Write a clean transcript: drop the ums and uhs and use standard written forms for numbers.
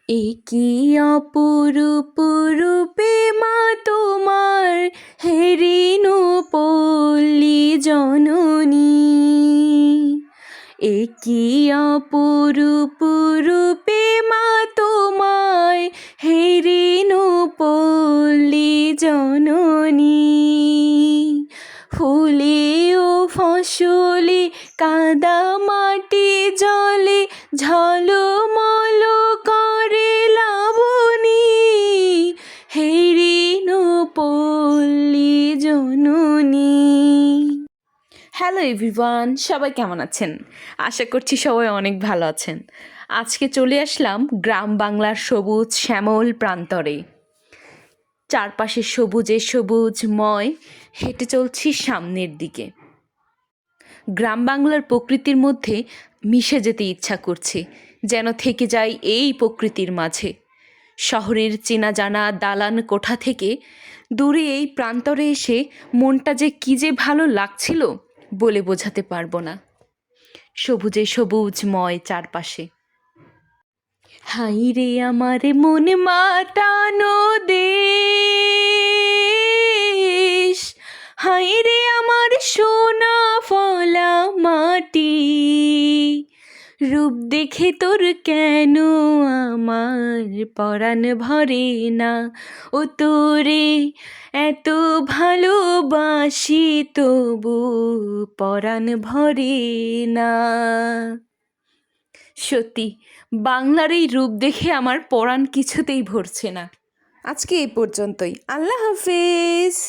এ কি অপরূপ রূপে মা তোমার, হে রেণুপল্লী জননী। এ কি অপরূপ রূপে মা তোমায়, হে রেণুপল্লী জননী। ফুলে ও ফসলে কাদা মাটি জলে ঝলমল করে লাবণী, হে রেণুপল্লী জননী। হ্যালো এভরিওয়ান, সবাই কেমন আছেন? আশা করছি সবাই অনেক ভালো আছেন। আজকে চলে আসলাম গ্রাম বাংলার সবুজ শ্যামল প্রান্তরে। চারপাশে সবুজে সবুজময়, হেঁটে চলছি সামনের দিকে। গ্রাম বাংলার প্রকৃতির মধ্যে মিশে যেতে ইচ্ছা করছে, যেন থেকে যাই এই প্রকৃতির মাঝে। শহরের চেনা জানা দালান কোঠা থেকে দূরে এই প্রান্তরে এসে মনটা যে কী যে ভালো লাগছিল বলে বোঝাতে পারবো না। সবুজে সবুজময় চারপাশে। হাই রে আমার মন মাতানো দেশ, হাই রে আমার সোনা ফলা মাটি। রূপ দেখে তোর কেন আমার পরাণ ভরে না, ও তোরে এত ভালোবাসি তবু পরাণ ভরে না। সত্যি বাংলার এই রূপ দেখে আমার পরাণ কিছুতেই ভরছে না। আজকে এই পর্যন্তই। আল্লাহ হাফেজ।